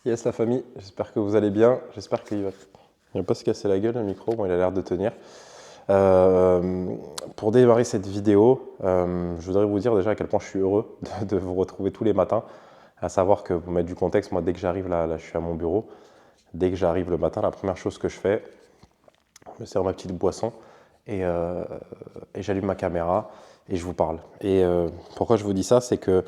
Yes la famille, j'espère que vous allez bien, j'espère qu'il va pas se casser la gueule le micro, bon il a l'air de tenir. Pour démarrer cette vidéo, je voudrais vous dire déjà à quel point je suis heureux de vous retrouver tous les matins, à savoir que pour mettre du contexte, moi dès que j'arrive là je suis à mon bureau, dès que j'arrive le matin, la première chose que je fais, je me sers ma petite boisson et j'allume ma caméra et je vous parle. Et pourquoi je vous dis ça, c'est que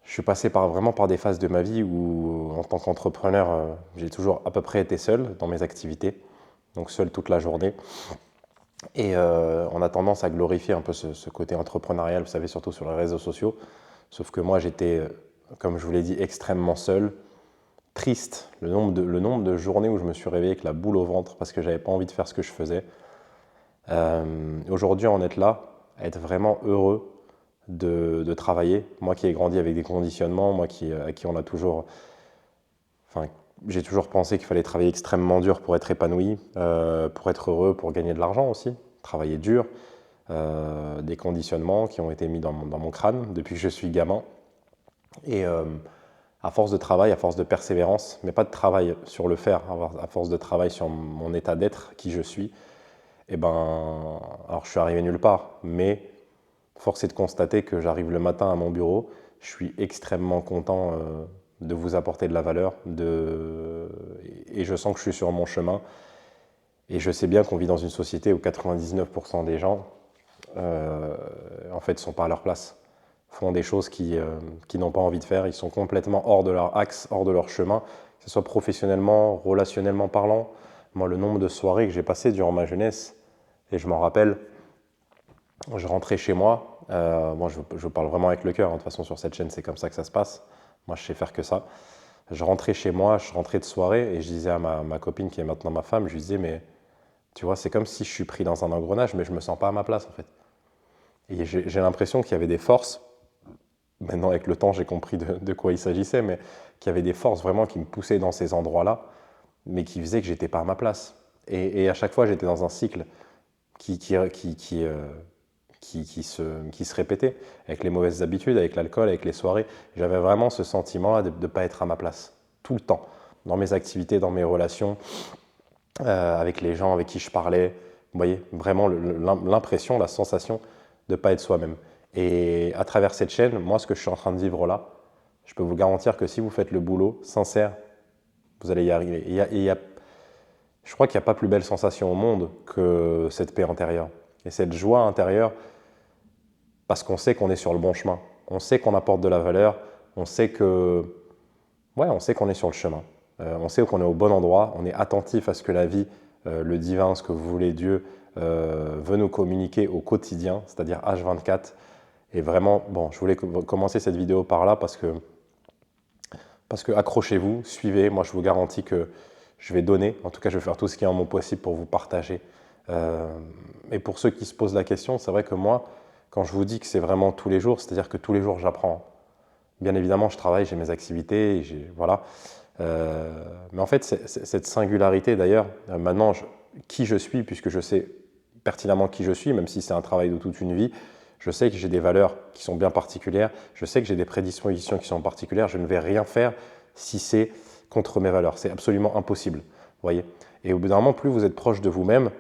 je suis passé vraiment par des phases de ma vie où, en tant qu'entrepreneur, j'ai toujours à peu près été seul dans mes activités, donc seul toute la journée. Et on a tendance à glorifier un peu ce côté entrepreneurial, vous savez, surtout sur les réseaux sociaux. Sauf que moi, j'étais, comme je vous l'ai dit, extrêmement seul, triste. Le nombre de journées où je me suis réveillé avec la boule au ventre parce que j'avais pas envie de faire ce que je faisais. Aujourd'hui, en être là, à être vraiment heureux de travailler. Moi qui ai grandi avec des conditionnements, moi à qui on a toujours... Enfin, j'ai toujours pensé qu'il fallait travailler extrêmement dur pour être épanoui, pour être heureux, pour gagner de l'argent aussi. Travailler dur, des conditionnements qui ont été mis dans mon crâne depuis que je suis gamin. Et à force de travail, à force de persévérance, mais pas de travail sur le faire, à force de travail sur mon état d'être, qui je suis, et ben, alors je suis arrivé nulle part, mais force est de constater que j'arrive le matin à mon bureau, je suis extrêmement content de vous apporter de la valeur et je sens que je suis sur mon chemin. Et je sais bien qu'on vit dans une société où 99% des gens, en fait, ne sont pas à leur place, font des choses qui n'ont pas envie de faire, ils sont complètement hors de leur axe, hors de leur chemin, que ce soit professionnellement, relationnellement parlant. Moi, le nombre de soirées que j'ai passées durant ma jeunesse, et je m'en rappelle, je rentrais chez moi, moi je parle vraiment avec le cœur, hein. De toute façon sur cette chaîne c'est comme ça que ça se passe, moi je sais faire que ça. Je rentrais chez moi, je rentrais de soirée et je disais à ma copine qui est maintenant ma femme, je lui disais mais tu vois c'est comme si je suis pris dans un engrenage mais je me sens pas à ma place en fait. Et j'ai l'impression qu'il y avait des forces, maintenant avec le temps j'ai compris de quoi il s'agissait, mais qu'il y avait des forces vraiment qui me poussaient dans ces endroits-là, mais qui faisaient que j'étais pas à ma place. Et à chaque fois j'étais dans un cycle qui, qui, qui, qui, euh, qui se répétait, avec les mauvaises habitudes, avec l'alcool, avec les soirées. J'avais vraiment ce sentiment-là de ne pas être à ma place, tout le temps, dans mes activités, dans mes relations, avec les gens avec qui je parlais. Vous voyez, vraiment l'impression, la sensation de ne pas être soi-même. Et à travers cette chaîne, moi, ce que je suis en train de vivre là, je peux vous garantir que si vous faites le boulot sincère, vous allez y arriver. Je crois qu'il n'y a pas plus belle sensation au monde que cette paix intérieure. Et cette joie intérieure, parce qu'on sait qu'on est sur le bon chemin. On sait qu'on apporte de la valeur, on sait que, ouais, on sait qu'on est sur le chemin. On sait qu'on est au bon endroit, on est attentif à ce que la vie, le divin, ce que vous voulez, Dieu, veut nous communiquer au quotidien, c'est-à-dire H24. Et vraiment, bon, je voulais commencer cette vidéo par là parce que accrochez-vous, suivez, moi je vous garantis que je vais donner, en tout cas je vais faire tout ce qui est en mon possible pour vous partager. Et pour ceux qui se posent la question, c'est vrai que moi, quand je vous dis que c'est vraiment tous les jours, c'est-à-dire que tous les jours j'apprends. Bien évidemment, je travaille, j'ai mes activités, voilà. Mais en fait, cette singularité d'ailleurs, maintenant, qui je suis, puisque je sais pertinemment qui je suis, même si c'est un travail de toute une vie, je sais que j'ai des valeurs qui sont bien particulières, je sais que j'ai des prédispositions qui sont particulières, je ne vais rien faire si c'est contre mes valeurs. C'est absolument impossible, vous voyez. Et au bout d'un moment, plus vous êtes proche de vous-même,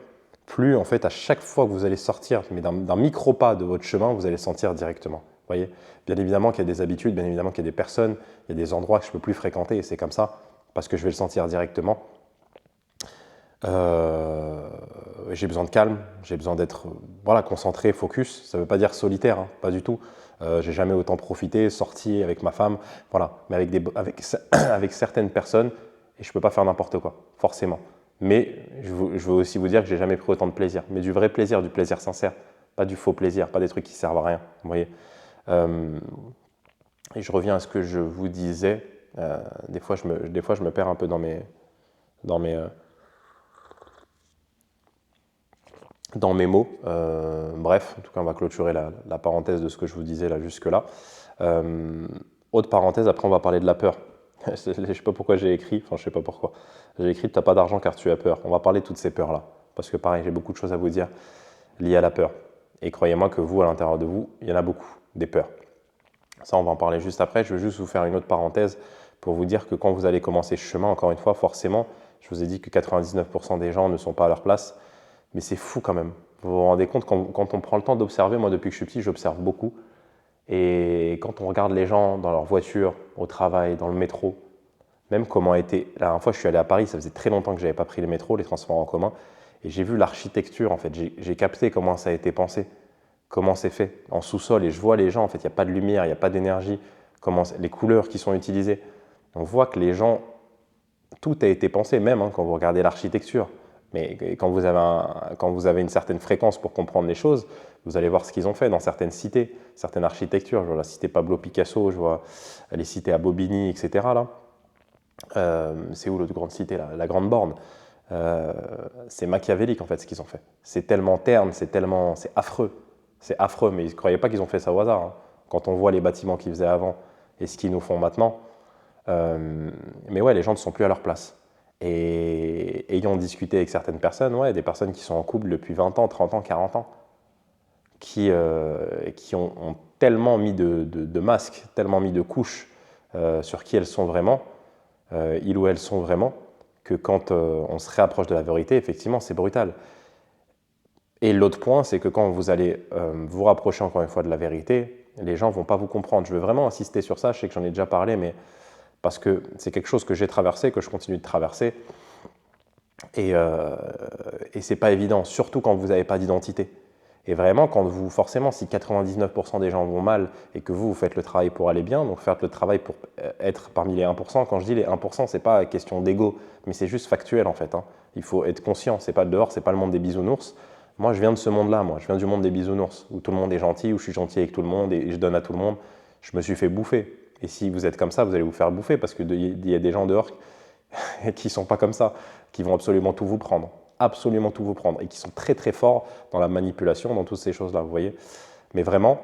plus en fait à chaque fois que vous allez sortir mais d'un micro-pas de votre chemin, vous allez sentir directement. Vous voyez, bien évidemment qu'il y a des habitudes, bien évidemment qu'il y a des personnes, il y a des endroits que je ne peux plus fréquenter et c'est comme ça parce que je vais le sentir directement. J'ai besoin de calme, j'ai besoin d'être voilà, concentré, focus. Ça ne veut pas dire solitaire, hein, pas du tout. J'ai jamais autant profité, sorti avec ma femme, voilà. Mais avec certaines personnes, et je ne peux pas faire n'importe quoi, forcément. Mais je veux aussi vous dire que j'ai jamais pris autant de plaisir. Mais du vrai plaisir, du plaisir sincère, pas du faux plaisir, pas des trucs qui servent à rien. Vous voyez. Et je reviens à ce que je vous disais. Des fois, je me perds un peu dans mes mots. Bref, en tout cas, on va clôturer la parenthèse de ce que je vous disais là jusque-là. Autre parenthèse, après on va parler de la peur. Je ne sais pas pourquoi j'ai écrit, enfin je sais pas pourquoi. J'ai écrit tu n'as pas d'argent car tu as peur. On va parler de toutes ces peurs-là. Parce que pareil, j'ai beaucoup de choses à vous dire liées à la peur. Et croyez-moi que vous, à l'intérieur de vous, il y en a beaucoup, des peurs. Ça, on va en parler juste après. Je veux juste vous faire une autre parenthèse pour vous dire que quand vous allez commencer ce chemin, encore une fois, forcément, je vous ai dit que 99% des gens ne sont pas à leur place, mais c'est fou quand même. Vous vous rendez compte, quand on prend le temps d'observer, moi depuis que je suis petit, j'observe beaucoup, et quand on regarde les gens dans leur voiture, au travail, dans le métro, même comment était. La dernière fois, je suis allé à Paris, ça faisait très longtemps que je n'avais pas pris les métros, les transports en commun, et j'ai vu l'architecture, en fait. J'ai capté comment ça a été pensé, comment c'est fait en sous-sol, et je vois les gens, en fait, il n'y a pas de lumière, il n'y a pas d'énergie, les couleurs qui sont utilisées. On voit que les gens, tout a été pensé, même quand vous regardez l'architecture. Mais quand vous avez une certaine fréquence pour comprendre les choses, vous allez voir ce qu'ils ont fait dans certaines cités, certaines architectures. Je vois la cité Pablo Picasso, je vois les cités à Bobigny, etc. Là. C'est où l'autre grande cité, là, la Grande Borne. C'est machiavélique en fait ce qu'ils ont fait. C'est tellement terne, c'est affreux. C'est affreux, mais ils ne croyaient pas qu'ils ont fait ça au hasard. Hein. Quand on voit les bâtiments qu'ils faisaient avant et ce qu'ils nous font maintenant, mais ouais, les gens ne sont plus à leur place. Et ayant discuté avec certaines personnes, ouais, des personnes qui sont en couple depuis 20 ans, 30 ans, 40 ans, qui ont tellement mis de masques, tellement mis de couches sur qui elles sont vraiment, ils ou elles sont vraiment, que quand on se réapproche de la vérité, effectivement, c'est brutal. Et l'autre point, c'est que quand vous allez vous rapprocher encore une fois de la vérité, les gens ne vont pas vous comprendre. Je veux vraiment insister sur ça, je sais que j'en ai déjà parlé, mais parce que c'est quelque chose que j'ai traversé, que je continue de traverser, et c'est pas évident, surtout quand vous n'avez pas d'identité. Et vraiment, forcément, si 99% des gens vont mal et que vous faites le travail pour aller bien, donc faites le travail pour être parmi les 1%, quand je dis les 1%, c'est pas question d'ego, mais c'est juste factuel en fait. Hein. Il faut être conscient, c'est pas dehors, c'est pas le monde des bisounours. Moi, je viens de ce monde-là, je viens du monde des bisounours, où tout le monde est gentil, où je suis gentil avec tout le monde et je donne à tout le monde. Je me suis fait bouffer. Et si vous êtes comme ça, vous allez vous faire bouffer parce qu'il y a des gens dehors qui ne sont pas comme ça, qui vont absolument tout vous prendre et qui sont très très forts dans la manipulation, dans toutes ces choses-là, vous voyez. Mais vraiment,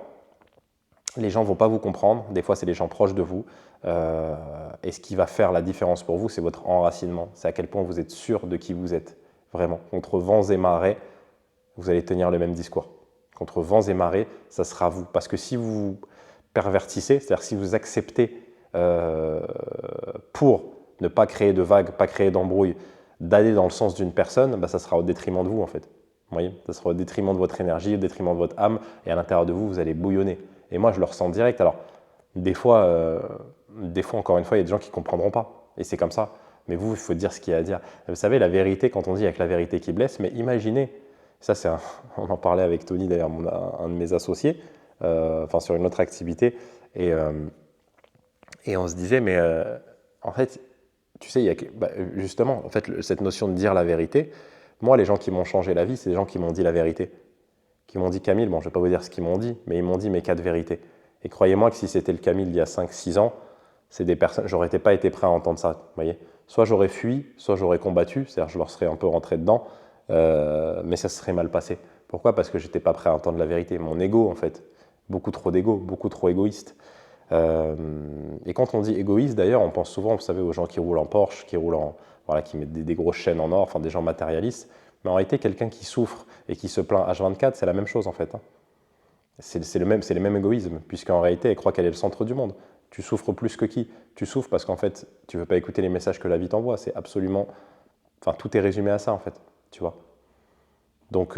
les gens ne vont pas vous comprendre, des fois c'est les gens proches de vous, et ce qui va faire la différence pour vous, c'est votre enracinement, c'est à quel point vous êtes sûr de qui vous êtes, vraiment. Contre vents et marées, vous allez tenir le même discours. Contre vents et marées, ça sera vous. Parce que si vous pervertissez, c'est-à-dire si vous acceptez pour ne pas créer de vagues, pas créer d'embrouilles, d'aller dans le sens d'une personne, bah, ça sera au détriment de vous en fait. Vous voyez, ça sera au détriment de votre énergie, au détriment de votre âme, et à l'intérieur de vous, vous allez bouillonner. Et moi, je le ressens direct. Alors, des fois, encore une fois, il y a des gens qui ne comprendront pas, et c'est comme ça. Mais vous, il faut dire ce qu'il y a à dire. Vous savez, la vérité, quand on dit avec la vérité qui blesse, mais imaginez, ça on en parlait avec Tony d'ailleurs, un de mes associés, sur une autre activité, et on se disait, mais en fait, tu sais, justement, en fait, cette notion de dire la vérité, moi, les gens qui m'ont changé la vie, c'est des gens qui m'ont dit la vérité. Qui m'ont dit, Camille, bon, je ne vais pas vous dire ce qu'ils m'ont dit, mais ils m'ont dit mes 4 vérités. Et croyez-moi que si c'était le Camille il y a 5-6 ans, c'est des personnes, j'aurais pas été prêt à entendre ça, vous voyez. Soit j'aurais fui, soit j'aurais combattu, c'est-à-dire je leur serais un peu rentré dedans, mais ça se serait mal passé. Pourquoi? Parce que j'étais pas prêt à entendre la vérité. Mon ego, en fait, beaucoup trop d'ego, beaucoup trop égoïste. Et quand on dit égoïste, d'ailleurs, on pense souvent, vous savez, aux gens qui roulent en Porsche, qui mettent des grosses chaînes en or, enfin des gens matérialistes. Mais en réalité, quelqu'un qui souffre et qui se plaint H24, c'est la même chose en fait. Hein. C'est le même égoïsme, puisqu'en réalité, elle croit qu'elle est le centre du monde. Tu souffres plus que qui? Tu souffres parce qu'en fait, tu ne veux pas écouter les messages que la vie t'envoie. C'est absolument. Enfin, tout est résumé à ça en fait, tu vois. Donc,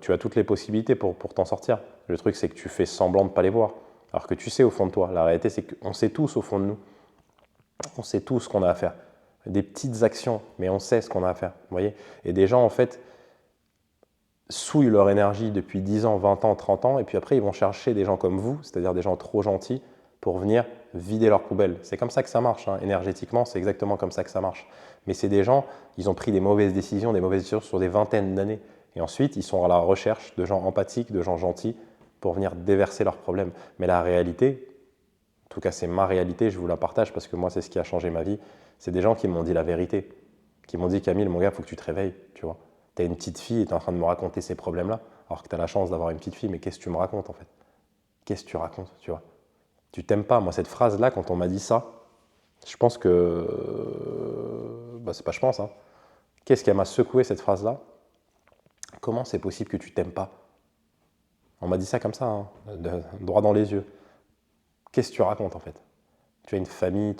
tu as toutes les possibilités pour t'en sortir. Le truc, c'est que tu fais semblant de ne pas les voir. Alors que tu sais au fond de toi. La réalité, c'est qu'on sait tous au fond de nous. On sait tous ce qu'on a à faire. Des petites actions, mais on sait ce qu'on a à faire. Vous voyez? Et des gens, en fait, souillent leur énergie depuis 10 ans, 20 ans, 30 ans, et puis après, ils vont chercher des gens comme vous, c'est-à-dire des gens trop gentils, pour venir vider leur poubelle. C'est comme ça que ça marche. Hein. Énergétiquement, c'est exactement comme ça que ça marche. Mais c'est des gens, ils ont pris des mauvaises décisions sur des vingtaines d'années. Et ensuite, ils sont à la recherche de gens empathiques, de gens gentils, pour venir déverser leurs problèmes. Mais la réalité, en tout cas c'est ma réalité, je vous la partage parce que moi c'est ce qui a changé ma vie, c'est des gens qui m'ont dit la vérité, qui m'ont dit Camille, mon gars, il faut que tu te réveilles, tu vois. Tu as une petite fille et tu es en train de me raconter ces problèmes-là, alors que tu as la chance d'avoir une petite fille, mais qu'est-ce que tu me racontes en fait? Qu'est-ce que tu racontes, tu vois? Tu t'aimes pas. Moi cette phrase-là, quand on m'a dit ça, je pense que... c'est pas je pense, hein. Qu'est-ce qui m'a secoué cette phrase-là? Comment c'est possible que tu t'aimes pas? On m'a dit ça comme ça, hein, droit dans les yeux. Qu'est-ce que tu racontes en fait? Tu as une famille,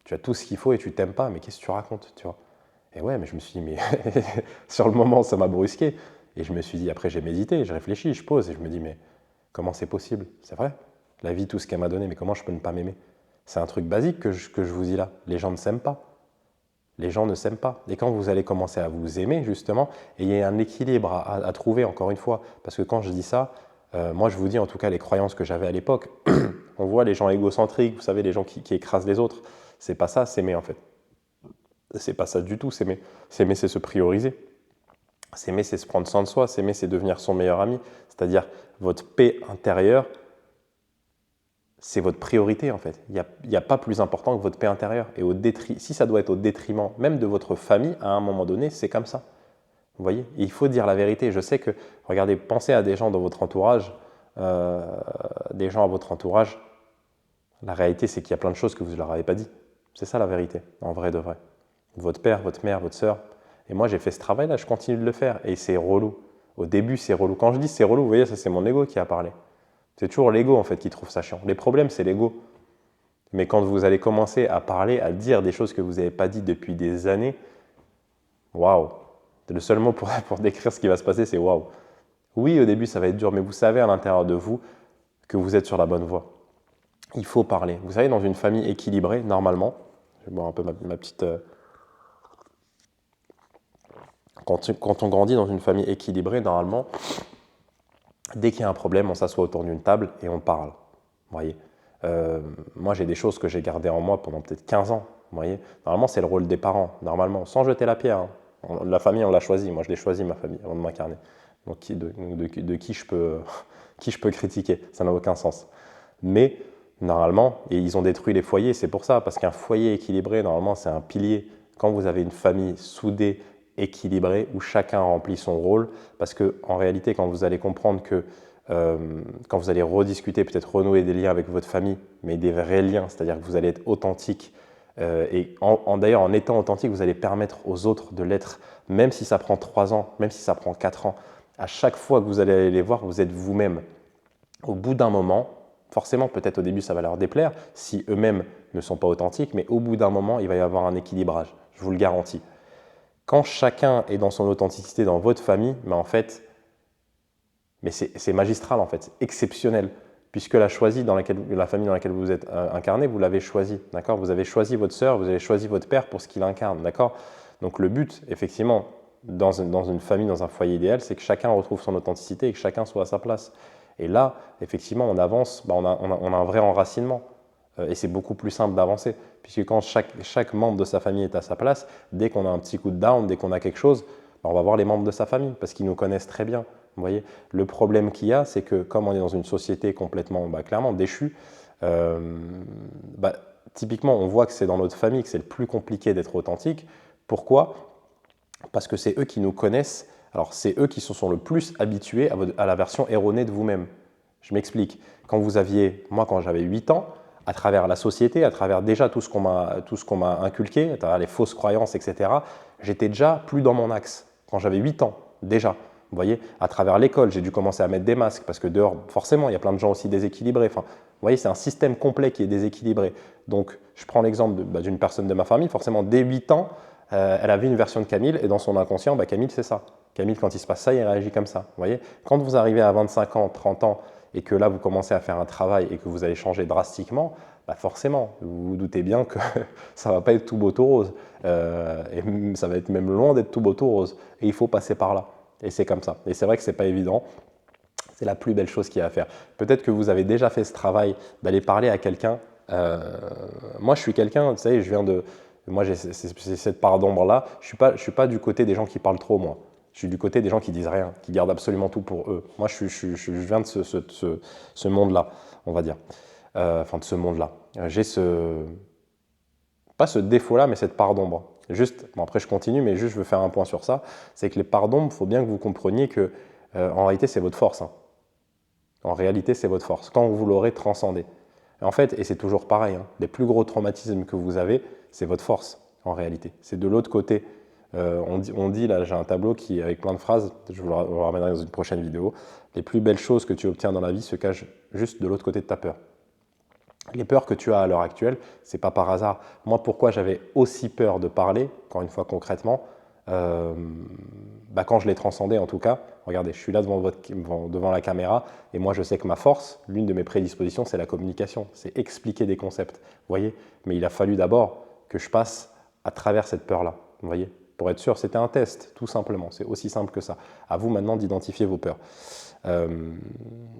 Tu as tout ce qu'il faut et tu t'aimes pas, mais qu'est-ce que tu racontes, tu vois? Et ouais, mais je me suis dit, mais sur le moment, ça m'a brusqué. Et je me suis dit, après, j'ai médité, je réfléchis, je pose et je me dis, mais comment c'est possible? C'est vrai. La vie, tout ce qu'elle m'a donné, mais comment je peux ne pas m'aimer? C'est un truc basique que je vous dis là. Les gens ne s'aiment pas. Les gens ne s'aiment pas. Et quand vous allez commencer à vous aimer, justement, et il y a un équilibre à trouver, encore une fois, parce que quand je dis ça, moi, je vous dis en tout cas les croyances que j'avais à l'époque. On voit les gens égocentriques, vous savez, les gens qui écrasent les autres. C'est pas ça, s'aimer en fait. C'est pas ça du tout, s'aimer. S'aimer, c'est se prioriser. S'aimer, c'est se prendre soin de soi. S'aimer, c'est devenir son meilleur ami. C'est-à-dire, votre paix intérieure, c'est votre priorité en fait. Il n'y a pas plus important que votre paix intérieure. Et si ça doit être au détriment même de votre famille, à un moment donné, c'est comme ça. Vous voyez? Et il faut dire la vérité. Je sais que, regardez, pensez à des gens dans votre entourage, des gens à votre entourage. La réalité, c'est qu'il y a plein de choses que vous ne leur avez pas dit. C'est ça la vérité, en vrai de vrai. Votre père, votre mère, votre sœur. Et moi, j'ai fait ce travail-là, je continue de le faire. Et c'est relou. Au début, c'est relou. Quand je dis c'est relou, vous voyez, ça c'est mon ego qui a parlé. C'est toujours l'ego en fait qui trouve ça chiant. Les problèmes, c'est l'ego. Mais quand vous allez commencer à parler, à dire des choses que vous n'avez pas dites depuis des années, waouh! Le seul mot pour décrire ce qui va se passer, c'est waouh! Oui, au début, ça va être dur, mais vous savez à l'intérieur de vous que vous êtes sur la bonne voie. Il faut parler. Vous savez, dans une famille équilibrée, normalement, je vais boire un peu ma petite. Quand on grandit dans une famille équilibrée, normalement, dès qu'il y a un problème, on s'assoit autour d'une table et on parle. Vous voyez. Moi, j'ai des choses que j'ai gardées en moi pendant peut-être 15 ans. Vous voyez. Normalement, c'est le rôle des parents, normalement, sans jeter la pierre. Hein. La famille, on l'a choisie. Moi, je l'ai choisie, ma famille, avant de m'incarner. Donc, de qui je peux, qui je peux critiquer? Ça n'a aucun sens. Mais, normalement, et ils ont détruit les foyers, c'est pour ça, parce qu'un foyer équilibré, normalement, c'est un pilier. Quand vous avez une famille soudée, équilibrée, où chacun remplit son rôle, parce qu'en réalité, quand vous allez comprendre que quand vous allez rediscuter, peut-être renouer des liens avec votre famille, mais des vrais liens, c'est-à-dire que vous allez être authentique, et d'ailleurs, en étant authentique, vous allez permettre aux autres de l'être, même si ça prend 3 ans, même si ça prend 4 ans. À chaque fois que vous allez aller les voir, vous êtes vous-même. Au bout d'un moment, forcément, peut-être au début, ça va leur déplaire, si eux-mêmes ne sont pas authentiques, mais au bout d'un moment, il va y avoir un équilibrage, je vous le garantis. Quand chacun est dans son authenticité dans votre famille, mais en fait, c'est magistral en fait, c'est exceptionnel, puisque la famille dans laquelle vous êtes incarné, vous l'avez choisi, d'accord? Vous avez choisi votre sœur, vous avez choisi votre père pour ce qu'il incarne, d'accord? Donc le but, effectivement, dans une famille, dans un foyer idéal, c'est que chacun retrouve son authenticité et que chacun soit à sa place. Et là, effectivement, on avance, on a un vrai enracinement. Et c'est beaucoup plus simple d'avancer, puisque quand chaque membre de sa famille est à sa place, dès qu'on a un petit coup de down, dès qu'on a quelque chose, on va voir les membres de sa famille, parce qu'ils nous connaissent très bien. Vous voyez, le problème qu'il y a, c'est que comme on est dans une société complètement, clairement déchue, typiquement, on voit que c'est dans notre famille que c'est le plus compliqué d'être authentique. Pourquoi? Parce que c'est eux qui nous connaissent. Alors, c'est eux qui se sont le plus habitués à la version erronée de vous-même. Je m'explique. Quand j'avais 8 ans, à travers la société, à travers déjà tout ce qu'on m'a inculqué, à travers les fausses croyances, etc., j'étais déjà plus dans mon axe. Quand j'avais 8 ans, déjà. Vous voyez, à travers l'école, j'ai dû commencer à mettre des masques parce que dehors, forcément, il y a plein de gens aussi déséquilibrés. Enfin, vous voyez, c'est un système complet qui est déséquilibré. Donc, je prends l'exemple d'une personne de ma famille. Forcément, dès 8 ans, elle avait une version de Camille et dans son inconscient, Camille, c'est ça. Camille, quand il se passe ça, il réagit comme ça. Vous voyez, quand vous arrivez à 25 ans, 30 ans et que là, vous commencez à faire un travail et que vous allez changer drastiquement, forcément, vous vous doutez bien que ça ne va pas être tout beau tout rose. Et ça va être même loin d'être tout beau tout rose. Et il faut passer par là. Et c'est comme ça. Et c'est vrai que ce n'est pas évident. C'est la plus belle chose qu'il y a à faire. Peut-être que vous avez déjà fait ce travail d'aller parler à quelqu'un. Moi, je suis quelqu'un, vous savez, moi, j'ai cette part d'ombre-là. Je ne suis pas du côté des gens qui parlent trop, moi. Je suis du côté des gens qui disent rien, qui gardent absolument tout pour eux. Moi, je viens de ce monde-là, on va dire. De ce monde-là. J'ai pas ce défaut-là, mais cette part d'ombre. Après je continue, mais juste je veux faire un point sur ça. C'est que les parts d'ombre, il faut bien que vous compreniez que en réalité, c'est votre force. Hein. En réalité, c'est votre force, quand vous l'aurez transcendé. En fait, et c'est toujours pareil, les plus gros traumatismes que vous avez, c'est votre force, en réalité. C'est de l'autre côté. On dit, là, j'ai un tableau avec plein de phrases, je vous le ramènerai dans une prochaine vidéo. Les plus belles choses que tu obtiens dans la vie se cachent juste de l'autre côté de ta peur. Les peurs que tu as à l'heure actuelle, c'est pas par hasard. Moi, pourquoi j'avais aussi peur de parler, encore une fois concrètement, euh, quand je l'ai transcendé en tout cas, regardez, je suis là devant la caméra et moi je sais que ma force, l'une de mes prédispositions, c'est la communication, c'est expliquer des concepts, vous voyez. Mais il a fallu d'abord que je passe à travers cette peur-là, vous voyez. Pour être sûr, c'était un test, tout simplement, c'est aussi simple que ça. À vous maintenant d'identifier vos peurs. Euh,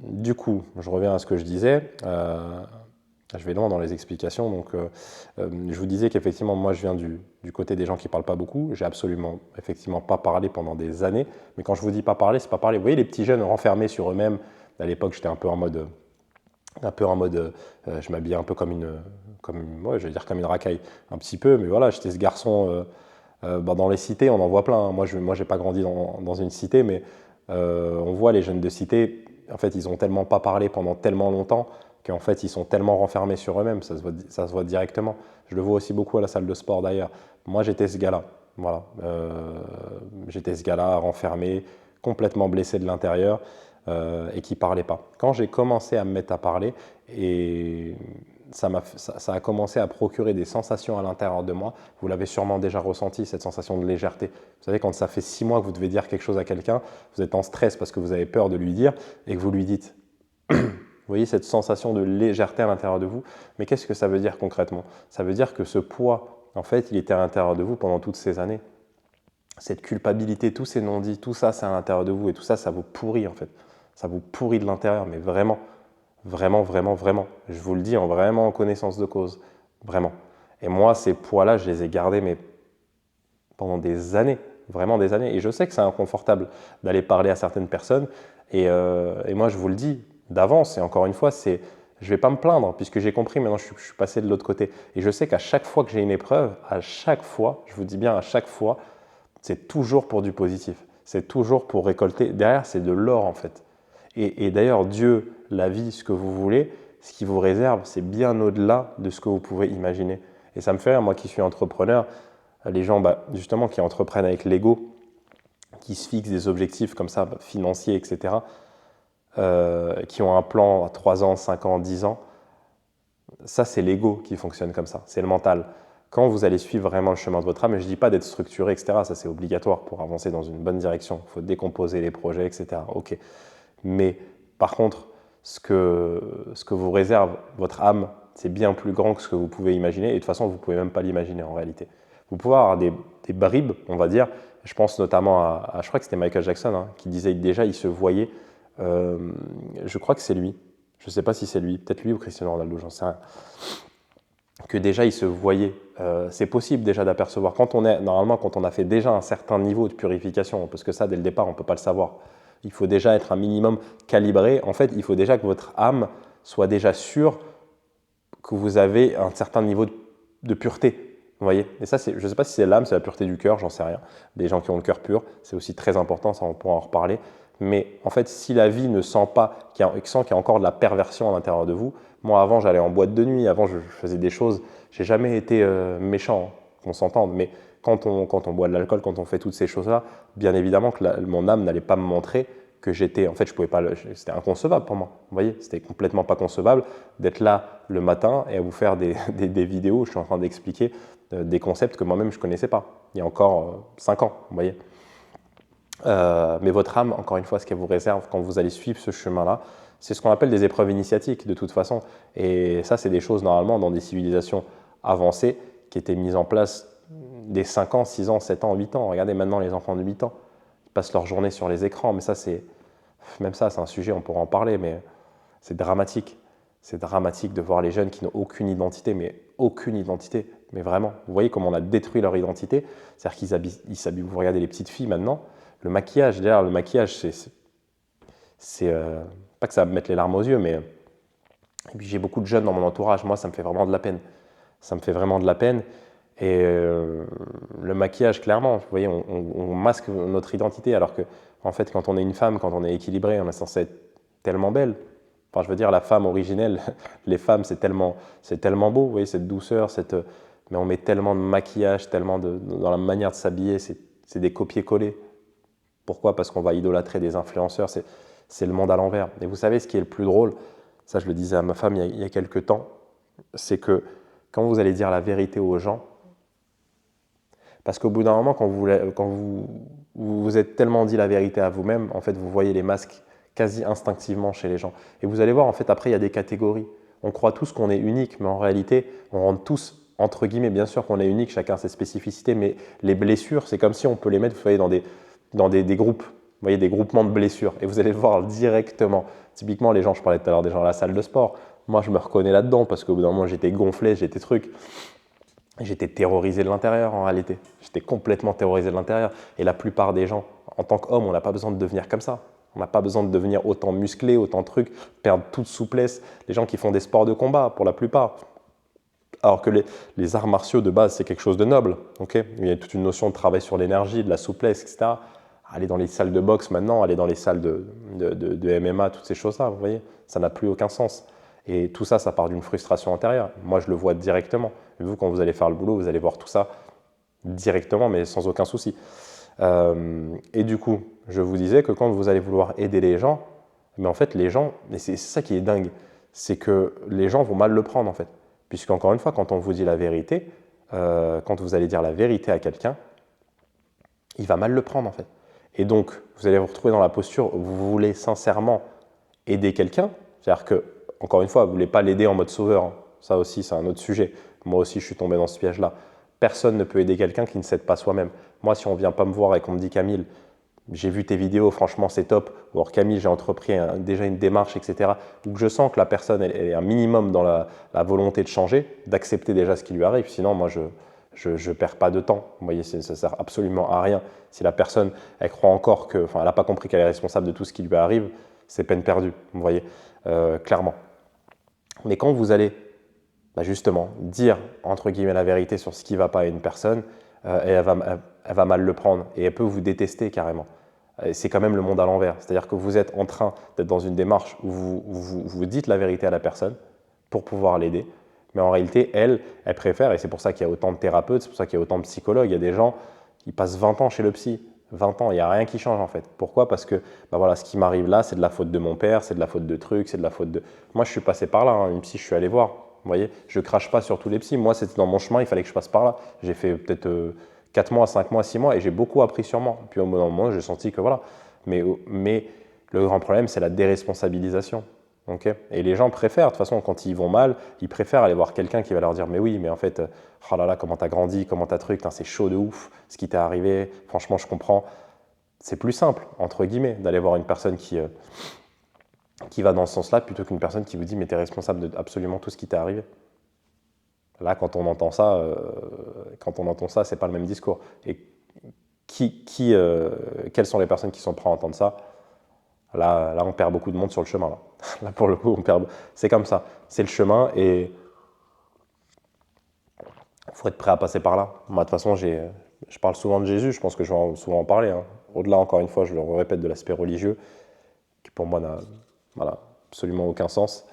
du coup, je reviens à ce que je disais. Je vais loin dans les explications. Donc, je vous disais qu'effectivement, moi, je viens du côté des gens qui ne parlent pas beaucoup. J'ai absolument, effectivement, pas parlé pendant des années. Mais quand je vous dis pas parler, c'est pas parler. Vous voyez, les petits jeunes renfermés sur eux-mêmes. À l'époque, j'étais un peu en mode, je m'habillais un peu ouais, je vais dire comme une racaille, un petit peu. Mais voilà, j'étais ce garçon. Dans les cités, on en voit plein. Moi, j'ai pas grandi dans une cité, mais on voit les jeunes de cité. En fait, ils ont tellement pas parlé pendant tellement longtemps qu'en fait, ils sont tellement renfermés sur eux-mêmes, ça se voit directement. Je le vois aussi beaucoup à la salle de sport d'ailleurs. Moi, j'étais ce gars-là. Voilà. J'étais ce gars-là, renfermé, complètement blessé de l'intérieur et qui parlait pas. Quand j'ai commencé à me mettre à parler, et ça a commencé à procurer des sensations à l'intérieur de moi. Vous l'avez sûrement déjà ressenti, cette sensation de légèreté. Vous savez, quand ça fait 6 mois que vous devez dire quelque chose à quelqu'un, vous êtes en stress parce que vous avez peur de lui dire et que vous lui dites. Vous voyez cette sensation de légèreté à l'intérieur de vous. Mais qu'est-ce que ça veut dire concrètement? Ça veut dire que ce poids, en fait, il était à l'intérieur de vous pendant toutes ces années. Cette culpabilité, tous ces non-dits, tout ça, c'est à l'intérieur de vous. Et tout ça, ça vous pourrit, en fait. Ça vous pourrit de l'intérieur, mais vraiment, vraiment, vraiment, vraiment. Je vous le dis vraiment en connaissance de cause. Vraiment. Et moi, ces poids-là, je les ai gardés, mais pendant des années. Vraiment des années. Et je sais que c'est inconfortable d'aller parler à certaines personnes. Et moi, je vous le dis d'avance, et encore une fois, je ne vais pas me plaindre, puisque j'ai compris, maintenant je suis passé de l'autre côté. Et je sais qu'à chaque fois que j'ai une épreuve, à chaque fois, je vous dis bien à chaque fois, c'est toujours pour du positif. C'est toujours pour récolter. Derrière, c'est de l'or en fait. Et d'ailleurs, Dieu, la vie, ce que vous voulez, ce qui vous réserve, c'est bien au-delà de ce que vous pouvez imaginer. Et ça me fait rire, moi qui suis entrepreneur, les gens justement qui entreprennent avec l'ego, qui se fixent des objectifs comme ça, financiers, etc., qui ont un plan à 3 ans, 5 ans, 10 ans, ça c'est l'ego qui fonctionne comme ça, c'est le mental. Quand vous allez suivre vraiment le chemin de votre âme, et je ne dis pas d'être structuré, etc., ça c'est obligatoire pour avancer dans une bonne direction, il faut décomposer les projets, etc. Ok. Mais par contre, ce que vous réserve votre âme, c'est bien plus grand que ce que vous pouvez imaginer, et de toute façon, vous ne pouvez même pas l'imaginer en réalité. Vous pouvez avoir des bribes, on va dire, je pense notamment à je crois que c'était Michael Jackson, hein, qui disait déjà, il se voyait, je crois que c'est lui, je ne sais pas si c'est lui, peut-être lui ou Cristiano Ronaldo, j'en sais rien, que déjà il se voyait. C'est possible déjà d'apercevoir, normalement quand on a fait déjà un certain niveau de purification, parce que ça dès le départ on ne peut pas le savoir, il faut déjà être un minimum calibré, en fait il faut déjà que votre âme soit déjà sûre que vous avez un certain niveau de pureté. Vous voyez? Et ça, je ne sais pas si c'est l'âme, c'est la pureté du cœur, j'en sais rien. Des gens qui ont le cœur pur, c'est aussi très important, ça on pourra en reparler. Mais en fait, si la vie ne sent pas, sent qu'il y a encore de la perversion à l'intérieur de vous, moi avant j'allais en boîte de nuit, avant je faisais des choses, j'ai jamais été méchant, qu'on s'entende, mais quand on boit de l'alcool, quand on fait toutes ces choses-là, bien évidemment que mon âme n'allait pas me montrer que j'étais, en fait je pouvais pas, c'était inconcevable pour moi, vous voyez, c'était complètement pas concevable d'être là le matin et à vous faire des vidéos où je suis en train d'expliquer des concepts que moi-même je connaissais pas, il y a encore 5 ans, vous voyez. Mais votre âme, encore une fois, ce qu'elle vous réserve quand vous allez suivre ce chemin-là, c'est ce qu'on appelle des épreuves initiatiques de toute façon. Et ça, c'est des choses normalement dans des civilisations avancées qui étaient mises en place dès 5 ans, 6 ans, 7 ans, 8 ans. Regardez maintenant les enfants de 8 ans, ils passent leur journée sur les écrans. Mais ça, même ça, c'est un sujet, on pourra en parler, mais c'est dramatique. C'est dramatique de voir les jeunes qui n'ont aucune identité, mais aucune identité. Mais vraiment, vous voyez comment on a détruit leur identité. C'est-à-dire qu'ils s'habillent, vous regardez les petites filles maintenant, le maquillage, d'ailleurs, le maquillage, c'est pas que ça va me mettre les larmes aux yeux, mais et puis j'ai beaucoup de jeunes dans mon entourage. Moi, ça me fait vraiment de la peine. Ça me fait vraiment de la peine. Et le maquillage, clairement, vous voyez, on masque notre identité, alors que, en fait, quand on est une femme, quand on est équilibré, on est censé être tellement belle. Enfin, je veux dire, la femme originelle, les femmes, c'est tellement beau, vous voyez, cette douceur, mais on met tellement de maquillage, tellement dans la manière de s'habiller, c'est des copier-coller. Pourquoi? Parce qu'on va idolâtrer des influenceurs, c'est le monde à l'envers. Et vous savez ce qui est le plus drôle? Ça, je le disais à ma femme il y a quelques temps. c'est que quand vous allez dire la vérité aux gens, parce qu'au bout d'un moment, quand vous êtes tellement dit la vérité à vous-même, en fait, vous voyez les masques quasi instinctivement chez les gens. Et vous allez voir, en fait, après, il y a des catégories. On croit tous qu'on est unique, mais en réalité, on rentre tous, entre guillemets, bien sûr qu'on est unique, chacun a ses spécificités, mais les blessures, c'est comme si on peut les mettre, vous voyez, dans des groupes, vous voyez, des groupements de blessures. Et vous allez le voir directement. Typiquement, les gens, je parlais tout à l'heure des gens à la salle de sport. Moi, je me reconnais là-dedans parce qu'au bout d'un moment, j'étais gonflé, j'étais truc. J'étais terrorisé de l'intérieur en réalité. J'étais complètement terrorisé de l'intérieur. Et la plupart des gens, en tant qu'homme, on n'a pas besoin de devenir comme ça. On n'a pas besoin de devenir autant musclé, autant de trucs, perdre toute souplesse. Les gens qui font des sports de combat, pour la plupart. Alors que les arts martiaux de base, c'est quelque chose de noble. Okay, il y a toute une notion de travail sur l'énergie, de la souplesse, etc. Aller dans les salles de boxe maintenant, aller dans les salles de MMA, toutes ces choses-là, vous voyez, ça n'a plus aucun sens. Et tout ça, ça part d'une frustration intérieure. Moi, je le vois directement. Et vous, quand vous allez faire le boulot, vous allez voir tout ça directement, mais sans aucun souci. Et du coup, je vous disais que quand vous allez vouloir aider les gens, mais en fait, les gens, et c'est ça qui est dingue, c'est que les gens vont mal le prendre, en fait. Puisqu'encore une fois, quand on vous dit la vérité, quand vous allez dire la vérité à quelqu'un, il va mal le prendre, en fait. Et donc, vous allez vous retrouver dans la posture où vous voulez sincèrement aider quelqu'un, c'est-à-dire que, encore une fois, vous ne voulez pas l'aider en mode sauveur, hein. Ça aussi, c'est un autre sujet. Moi aussi, je suis tombé dans ce piège-là. Personne ne peut aider quelqu'un qui ne s'aide pas soi-même. Moi, si on ne vient pas me voir et qu'on me dit « Camille, j'ai vu tes vidéos, franchement, c'est top », ou alors « Camille, j'ai entrepris déjà une démarche, etc. », ou que je sens que la personne elle est un minimum dans la volonté de changer, d'accepter déjà ce qui lui arrive. Sinon, moi, je ne perds pas de temps. Vous voyez, ça ne sert absolument à rien. Si la personne, elle croit encore que, enfin, elle n'a pas compris qu'elle est responsable de tout ce qui lui arrive, c'est peine perdue, vous voyez, clairement. Mais quand vous allez justement dire, entre guillemets, la vérité sur ce qui ne va pas à une personne, et elle va mal le prendre et elle peut vous détester carrément. C'est quand même le monde à l'envers. C'est-à-dire que vous êtes en train d'être dans une démarche où vous dites la vérité à la personne pour pouvoir l'aider. Mais en réalité, elle préfère, et c'est pour ça qu'il y a autant de thérapeutes, c'est pour ça qu'il y a autant de psychologues. Il y a des gens qui passent 20 ans chez le psy. 20 ans, il n'y a rien qui change en fait. Pourquoi? Parce que voilà, ce qui m'arrive là, c'est de la faute de mon père, c'est de la faute de trucs, c'est de la faute de… Moi, je suis passé par là, hein. Une psy, je suis allé voir. Vous voyez, je ne crache pas sur tous les psys. Moi, c'était dans mon chemin, il fallait que je passe par là. J'ai fait peut-être 4 mois, 5 mois, 6 mois et j'ai beaucoup appris sur moi. Puis au bout d'un moment, j'ai senti que voilà. Mais le grand problème, c'est la déresponsabilisation. Okay, et les gens préfèrent, de toute façon, quand ils vont mal, ils préfèrent aller voir quelqu'un qui va leur dire « Mais oui, mais en fait, oh là là, comment t'as grandi, comment t'as truc, c'est chaud de ouf, ce qui t'est arrivé, franchement, je comprends. » C'est plus simple, entre guillemets, d'aller voir une personne qui va dans ce sens-là plutôt qu'une personne qui vous dit « Mais t'es responsable de absolument tout ce qui t'est arrivé. » Là, quand on entend ça, c'est pas le même discours. Et quelles sont les personnes qui sont prêtes à entendre ça? Là, on perd beaucoup de monde sur le chemin. Là, pour le coup, c'est comme ça. C'est le chemin et il faut être prêt à passer par là. Moi, de toute façon, je parle souvent de Jésus. Je pense que je vais souvent en parler. Hein. Au-delà, encore une fois, je le répète, de l'aspect religieux, qui pour moi n'a absolument aucun sens.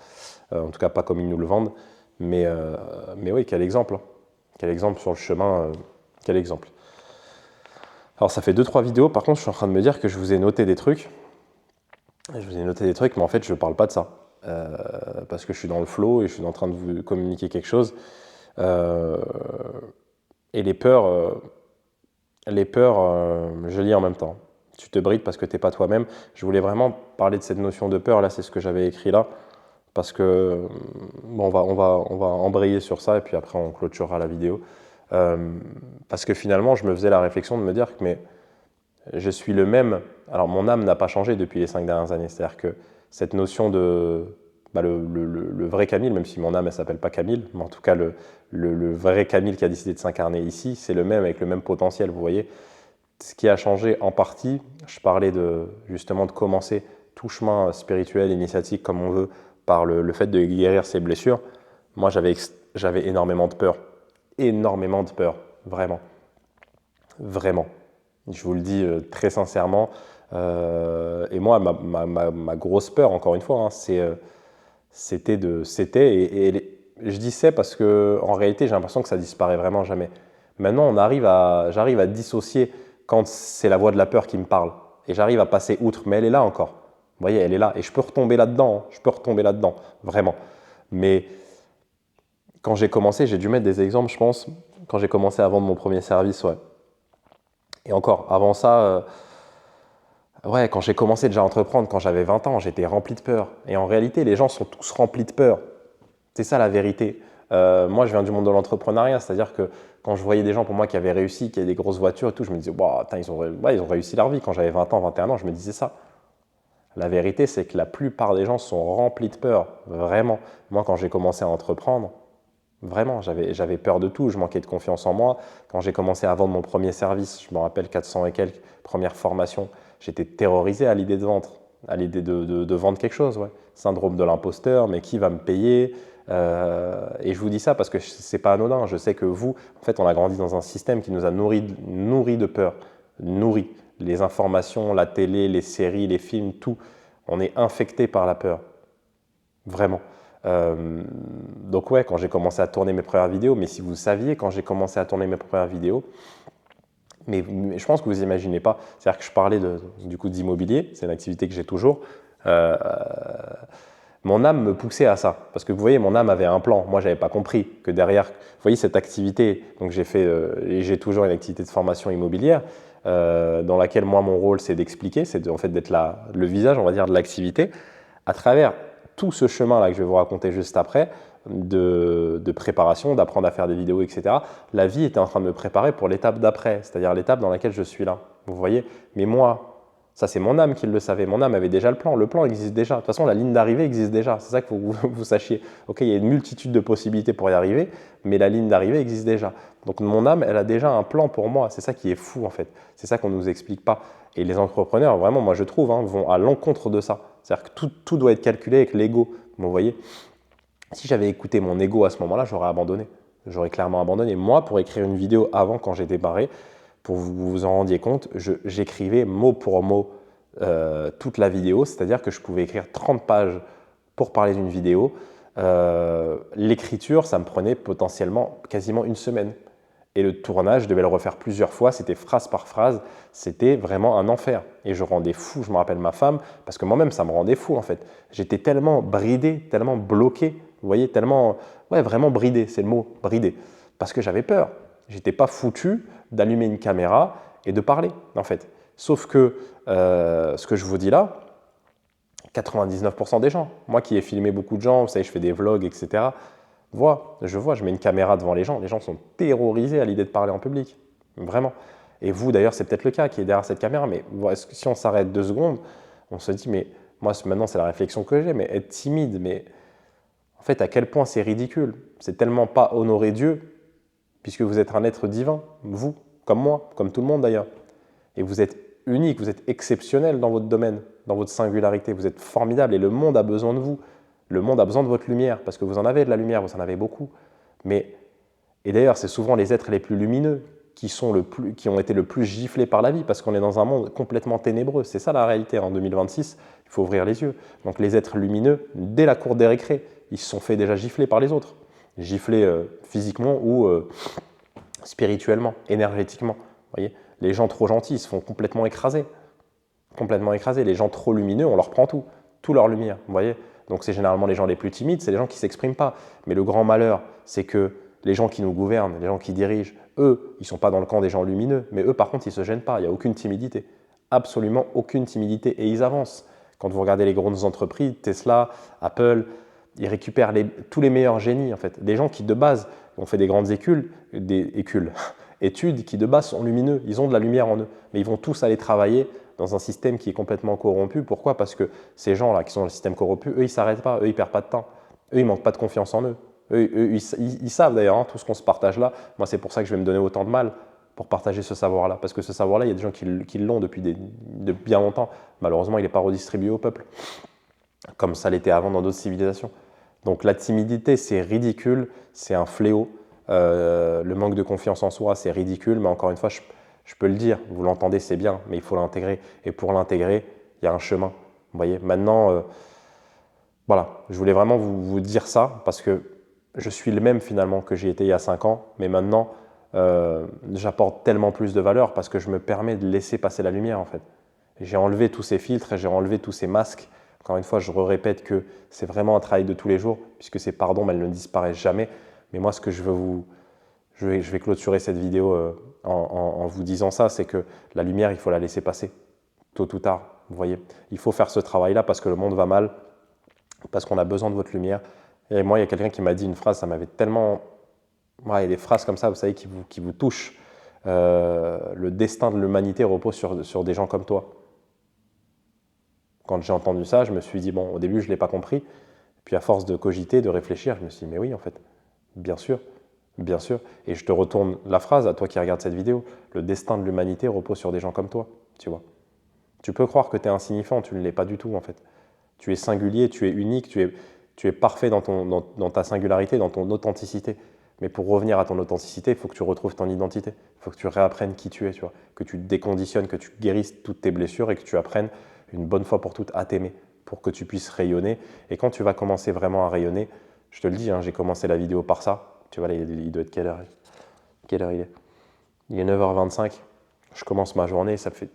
En tout cas, pas comme ils nous le vendent. Mais oui, quel exemple. Hein. Quel exemple sur le chemin. Quel exemple. Alors, ça fait 2-3 vidéos. Par contre, je suis en train de me dire que je vous ai noté des trucs. Je vous ai noté des trucs, mais en fait, je ne parle pas de ça. Parce que je suis dans le flow et je suis en train de vous communiquer quelque chose. Et les peurs, je lis en même temps. Tu te brides parce que tu n'es pas toi-même. Je voulais vraiment parler de cette notion de peur. Là, c'est ce que j'avais écrit là. Parce que, bon, on va embrayer sur ça et puis après, on clôturera la vidéo. Parce que finalement, je me faisais la réflexion de me dire que mais, je suis le même. Alors, mon âme n'a pas changé depuis les 5 dernières années. C'est-à-dire que cette notion de… le vrai Camille, même si mon âme, elle ne s'appelle pas Camille, mais en tout cas, le vrai Camille qui a décidé de s'incarner ici, c'est le même, avec le même potentiel, vous voyez. Ce qui a changé en partie, je parlais justement de commencer tout chemin spirituel, initiatique, comme on veut, par le fait de guérir ses blessures. Moi, j'avais énormément de peur. Énormément de peur, vraiment. Vraiment. Je vous le dis très sincèrement. Et moi, ma grosse peur, encore une fois, hein, c'était et je dis c'est parce que en réalité, j'ai l'impression que ça disparaît vraiment jamais. Maintenant, j'arrive à dissocier quand c'est la voix de la peur qui me parle. Et j'arrive à passer outre, mais elle est là encore. Vous voyez, elle est là. Et je peux retomber là-dedans. Hein. Je peux retomber là-dedans, vraiment. Mais Quand j'ai commencé, j'ai dû mettre des exemples, je pense, quand j'ai commencé à vendre mon premier service, ouais. Et encore, avant ça, ouais, quand j'ai commencé déjà à entreprendre, quand j'avais 20 ans, j'étais rempli de peur. Et en réalité, les gens sont tous remplis de peur. C'est ça la vérité. Moi, je viens du monde de l'entrepreneuriat, c'est-à-dire que quand je voyais des gens pour moi qui avaient réussi, qui avaient des grosses voitures et tout, je me disais, wow, attends, ils ont réussi leur vie. Quand j'avais 20 ans, 21 ans, je me disais ça. La vérité, c'est que la plupart des gens sont remplis de peur, vraiment. Moi, quand j'ai commencé à entreprendre, vraiment, j'avais peur de tout, je manquais de confiance en moi. Quand j'ai commencé à vendre mon premier service, je me rappelle 400 et quelques premières formations, j'étais terrorisé à l'idée de vendre, à l'idée de vendre quelque chose. Ouais. Syndrome de l'imposteur, mais qui va me payer Et je vous dis ça parce que c'est pas anodin. Je sais que vous, en fait, on a grandi dans un système qui nous a nourri de peur, nourri. Les informations, la télé, les séries, les films, tout. On est infecté par la peur, vraiment. Donc ouais, quand j'ai commencé à tourner mes premières vidéos, mais si vous saviez, quand j'ai commencé à tourner mes premières vidéos, mais je pense que vous imaginez pas, c'est-à-dire que je parlais du coup d'immobilier, c'est une activité que j'ai toujours. Euh, Mon âme me poussait à ça, parce que vous voyez, mon âme avait un plan. Moi, j'avais pas compris que derrière, vous voyez cette activité. Donc j'ai fait, et j'ai toujours une activité de formation immobilière dans laquelle moi mon rôle c'est d'expliquer, c'est en fait d'être le visage, on va dire, de l'activité à travers tout ce chemin-là que je vais vous raconter juste après, de préparation, d'apprendre à faire des vidéos, etc., la vie était en train de me préparer pour l'étape d'après, c'est-à-dire l'étape dans laquelle je suis là. Vous voyez. Mais moi, ça c'est mon âme qui le savait. Mon âme avait déjà le plan. Le plan existe déjà. De toute façon, la ligne d'arrivée existe déjà. C'est ça qu'il faut que vous sachiez. Ok, il y a une multitude de possibilités pour y arriver, mais la ligne d'arrivée existe déjà. Donc mon âme, elle a déjà un plan pour moi. C'est ça qui est fou en fait. C'est ça qu'on ne nous explique pas. Et les entrepreneurs, vraiment, moi je trouve, vont à l'encontre de ça. C'est-à-dire que tout doit être calculé avec l'ego. Vous voyez. Si j'avais écouté mon ego à ce moment-là, j'aurais abandonné. J'aurais clairement abandonné. Moi, pour écrire une vidéo avant, quand j'étais barré, pour que vous vous en rendiez compte, j'écrivais mot pour mot toute la vidéo, c'est-à-dire que je pouvais écrire 30 pages pour parler d'une vidéo. L'écriture, ça me prenait potentiellement quasiment une semaine. Et le tournage, je devais le refaire plusieurs fois, c'était phrase par phrase, c'était vraiment un enfer. Et je rendais fou, je me rappelle ma femme, parce que moi-même, ça me rendait fou en fait. J'étais tellement bridé, tellement bloqué, vous voyez, tellement, ouais, vraiment bridé, c'est le mot, bridé. Parce que j'avais peur. J'étais pas foutu d'allumer une caméra et de parler, en fait. Sauf que ce que je vous dis là, 99% des gens, moi qui ai filmé beaucoup de gens, vous savez, je fais des vlogs, etc., je mets une caméra devant les gens sont terrorisés à l'idée de parler en public, vraiment. Et vous, d'ailleurs, c'est peut-être le cas qui est derrière cette caméra, mais si on s'arrête 2 secondes, on se dit, mais moi, maintenant, c'est la réflexion que j'ai, mais être timide, mais en fait, à quel point c'est ridicule. C'est tellement pas honorer Dieu, puisque vous êtes un être divin, vous, comme moi, comme tout le monde d'ailleurs. Et vous êtes unique, vous êtes exceptionnel dans votre domaine, dans votre singularité, vous êtes formidable et le monde a besoin de vous. Le monde a besoin de votre lumière, parce que vous en avez de la lumière, vous en avez beaucoup. Et d'ailleurs, c'est souvent les êtres les plus lumineux qui ont été le plus giflés par la vie, parce qu'on est dans un monde complètement ténébreux. C'est ça la réalité. En 2026, il faut ouvrir les yeux. Donc les êtres lumineux, dès la cour des récrés, ils se sont fait déjà gifler par les autres. Gifler physiquement ou spirituellement, énergétiquement. Voyez, les gens trop gentils, ils se font complètement écraser. Complètement écrasés. Les gens trop lumineux, on leur prend tout leur lumière. Vous voyez. Donc c'est généralement les gens les plus timides, c'est les gens qui ne s'expriment pas. Mais le grand malheur, c'est que les gens qui nous gouvernent, les gens qui dirigent, eux, ils ne sont pas dans le camp des gens lumineux, mais eux, par contre, ils ne se gênent pas, il n'y a aucune timidité. Absolument aucune timidité, et ils avancent. Quand vous regardez les grandes entreprises, Tesla, Apple, ils récupèrent tous les meilleurs génies, en fait. Des gens qui, de base, ont fait des grandes études qui, de base, sont lumineux, ils ont de la lumière en eux, mais ils vont tous aller travailler dans un système qui est complètement corrompu. Pourquoi? Parce que ces gens-là qui sont dans le système corrompu, eux, ils ne s'arrêtent pas, eux, ils ne perdent pas de temps. Eux, ils ne manquent pas de confiance en eux. Ils savent d'ailleurs tout ce qu'on se partage là. Moi, c'est pour ça que je vais me donner autant de mal pour partager ce savoir-là. Parce que ce savoir-là, il y a des gens qui l'ont depuis bien longtemps. Malheureusement, il n'est pas redistribué au peuple, comme ça l'était avant dans d'autres civilisations. Donc la timidité, c'est ridicule, c'est un fléau. Le manque de confiance en soi, c'est ridicule, mais encore une fois, je peux le dire, vous l'entendez, c'est bien, mais il faut l'intégrer. Et pour l'intégrer, il y a un chemin. Vous voyez, maintenant, voilà, je voulais vraiment vous dire ça, parce que je suis le même finalement que j'ai été il y a 5 ans, mais maintenant, j'apporte tellement plus de valeur parce que je me permets de laisser passer la lumière en fait. J'ai enlevé tous ces filtres et j'ai enlevé tous ces masques. Encore une fois, je répète que c'est vraiment un travail de tous les jours, puisque ces pardons, elles ne disparaissent jamais. Mais moi, ce que je vais clôturer cette vidéo en vous disant ça, c'est que la lumière, il faut la laisser passer, tôt ou tard, vous voyez. Il faut faire ce travail-là parce que le monde va mal, parce qu'on a besoin de votre lumière. Et moi, il y a quelqu'un qui m'a dit une phrase, ça m'avait tellement... Ouais, il y a des phrases comme ça, vous savez, qui vous touchent. Le destin de l'humanité repose sur des gens comme toi. Quand j'ai entendu ça, je me suis dit, bon, au début, je ne l'ai pas compris. Puis à force de cogiter, de réfléchir, je me suis dit, mais oui, en fait, bien sûr, bien sûr. Et je te retourne la phrase à toi qui regarde cette vidéo. Le destin de l'humanité repose sur des gens comme toi, tu vois. Tu peux croire que tu es insignifiant, tu ne l'es pas du tout, en fait. Tu es singulier, tu es unique, tu es parfait dans ta singularité, dans ton authenticité. Mais pour revenir à ton authenticité, il faut que tu retrouves ton identité. Il faut que tu réapprennes qui tu es, tu vois. Que tu te déconditionnes, que tu guérisses toutes tes blessures et que tu apprennes une bonne fois pour toutes à t'aimer pour que tu puisses rayonner. Et quand tu vas commencer vraiment à rayonner, je te le dis, hein, j'ai commencé la vidéo par ça. Tu vois, là, il doit être quelle heure? Quelle heure il est? Il est 9h25. Je commence ma journée, ça fait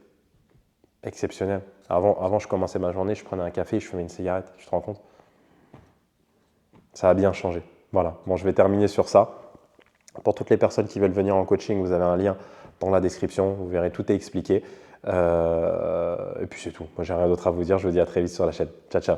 exceptionnel. Avant, je commençais ma journée, je prenais un café, je fumais une cigarette. Tu te rends compte? Ça a bien changé. Voilà. Bon, je vais terminer sur ça. Pour toutes les personnes qui veulent venir en coaching, vous avez un lien dans la description. Vous verrez, tout est expliqué. Et puis c'est tout. Moi, j'ai rien d'autre à vous dire. Je vous dis à très vite sur la chaîne. Ciao, ciao.